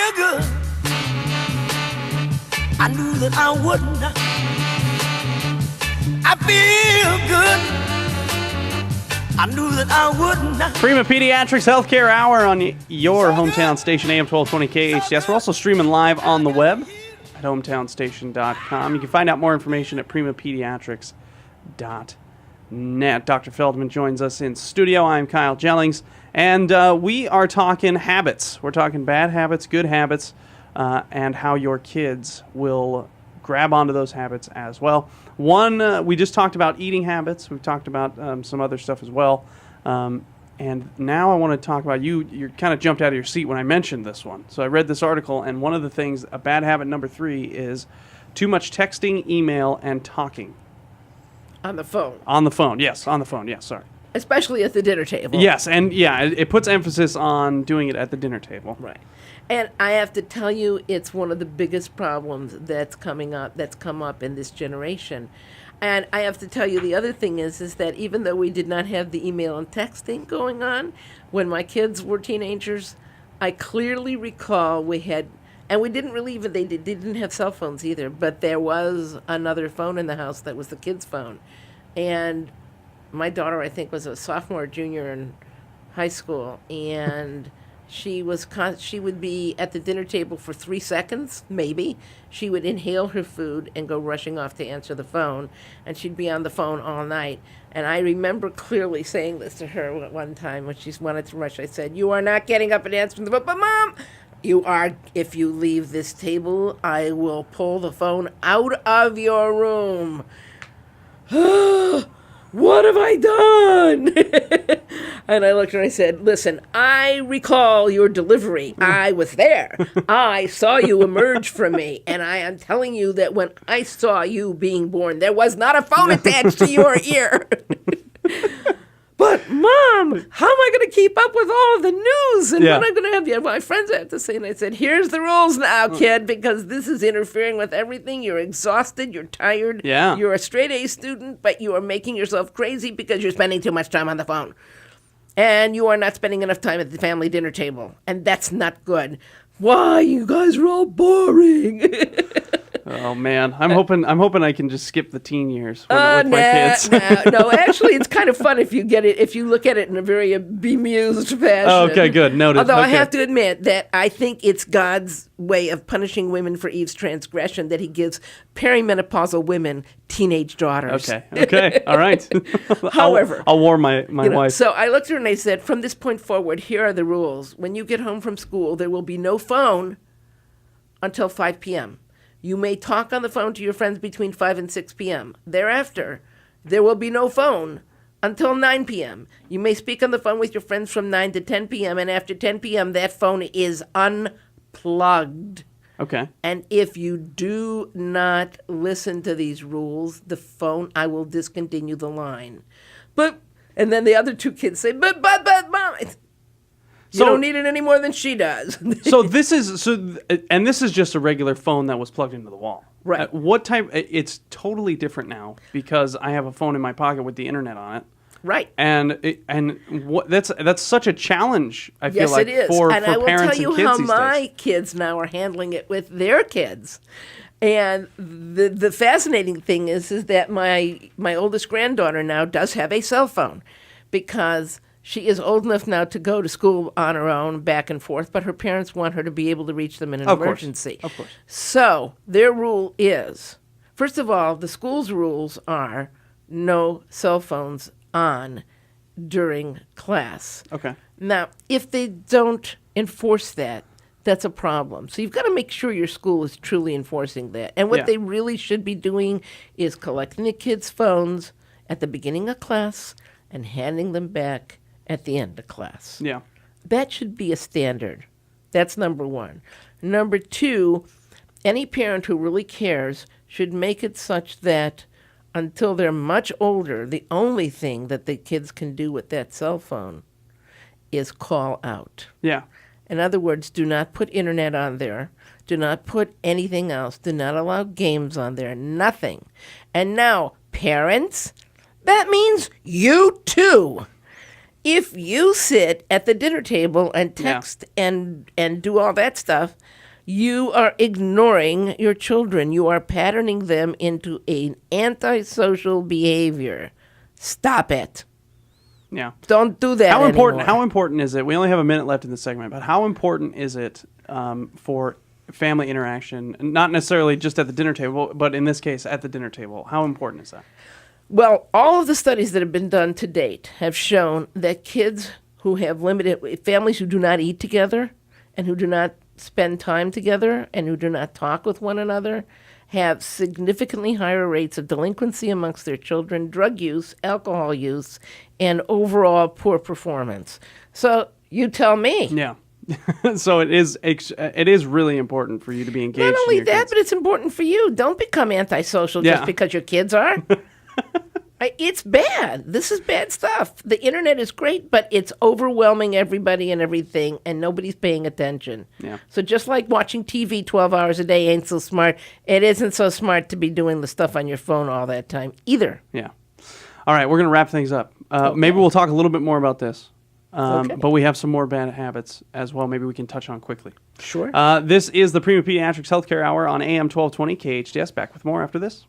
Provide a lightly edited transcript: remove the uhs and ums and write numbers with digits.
feel good. I knew that I wouldn't. I feel good. I knew that I wouldn't. Prima Pediatrics Healthcare Hour on your hometown station, AM 1220 KHTS. We're also streaming live on the web at hometownstation.com. You can find out more information at primapediatrics.net. Dr. Feldman joins us in studio. I'm Kyle Jellings, and we are talking habits. We're talking bad habits, good habits, and how your kids will grab onto those habits as well. One, we just talked about eating habits. We've talked about some other stuff as well. And now I want to talk about you kind of jumped out of your seat when I mentioned this one. So I read this article, and one of the things, a bad habit number 3 is too much texting, email, and talking. On the phone. On the phone, yes, sorry. Especially at the dinner table. Yes, and yeah, it puts emphasis on doing it at the dinner table. Right. And I have to tell you, it's one of the biggest problems that's come up in this generation. And I have to tell you, the other thing is that even though we did not have the email and texting going on when my kids were teenagers, I clearly recall we had, and we didn't really even, they didn't have cell phones either, but there was another phone in the house that was the kids' phone. And my daughter, I think, was a sophomore or junior in high school, and she would be at the dinner table for 3 seconds, maybe. She would inhale her food and go rushing off to answer the phone, and she'd be on the phone all night. And I remember clearly saying this to her one time when she wanted to rush. I said, "You are not getting up and answering the phone." "But Mom, you are. If you leave this table, I will pull the phone out of your room." "What have I done?" And I looked at her and I said, "Listen, I recall your delivery. I was there. I saw you emerge from me. And I am telling you that when I saw you being born, there was not a phone attached to your ear." "But Mom, how am I going to keep up with all of the news? And what am I going to have my friends have to say?" And I said, "Here's the rules now, kid, because this is interfering with everything. You're exhausted. You're tired. Yeah. You're a straight A student, but you are making yourself crazy because you're spending too much time on the phone. And you are not spending enough time at the family dinner table. And that's not good. Why, you guys are all boring." Oh man, I'm hoping I can just skip the teen years with my kids. No, actually, it's kind of fun if you look at it in a very bemused fashion. Oh, okay, good, noted. Although I Okay. have to admit that I think it's God's way of punishing women for Eve's transgression that He gives perimenopausal women teenage daughters. Okay, all right. However, I'll warn my wife. So I looked at her and I said, "From this point forward, here are the rules. When you get home from school, there will be no phone until 5 p.m. You may talk on the phone to your friends between 5 and 6 p.m. Thereafter, there will be no phone until 9 p.m. You may speak on the phone with your friends from 9 to 10 p.m., and after 10 p.m., that phone is unplugged." Okay. "And if you do not listen to these rules, I will discontinue the line." And then the other two kids say, but, Mom, you don't need it any more than she does. This is just a regular phone that was plugged into the wall. Right. What type? It's totally different now because I have a phone in my pocket with the internet on it. Right. That's such a challenge. I feel like it is. for and I will parents tell you and kids how these my days. kids now are handling it with their kids. And the fascinating thing is that my oldest granddaughter now does have a cell phone because she is old enough now to go to school on her own, back and forth, but her parents want her to be able to reach them in an emergency. Of course. So their rule is, first of all, the school's rules are no cell phones on during class. Okay. Now, if they don't enforce that, that's a problem. So you've got to make sure your school is truly enforcing that. And what they really should be doing is collecting the kids' phones at the beginning of class and handing them back at the end of class. Yeah. That should be a standard. That's number one. Number two, any parent who really cares should make it such that until they're much older, the only thing that the kids can do with that cell phone is call out. Yeah. In other words, do not put internet on there. Do not put anything else. Do not allow games on there. Nothing. And now, parents, that means you too. If you sit at the dinner table and text and do all that stuff, you are ignoring your children. You are patterning them into an antisocial behavior. Stop it. Yeah. Don't do that anymore. How important is it? We only have a minute left in the segment, but how important is it for family interaction, not necessarily just at the dinner table, but in this case at the dinner table? How important is that? Well, all of the studies that have been done to date have shown that kids who have families who do not eat together and who do not spend time together and who do not talk with one another have significantly higher rates of delinquency amongst their children, drug use, alcohol use, and overall poor performance. So you tell me. Yeah. So it is really important for you to be engaged. Not only in your that, kids. but it's important for you. Don't become antisocial just because your kids are. It's bad. This is bad stuff. The internet is great, but it's overwhelming everybody and everything, and nobody's paying attention. Yeah. So just like watching TV 12 hours a day ain't so smart, it isn't so smart to be doing the stuff on your phone all that time either. Yeah. All right, we're going to wrap things up. Maybe we'll talk a little bit more about this. But we have some more bad habits as well. Maybe we can touch on quickly. Sure. This is the Prima Pediatrics Healthcare Hour on AM 1220 KHTS. Back with more after this.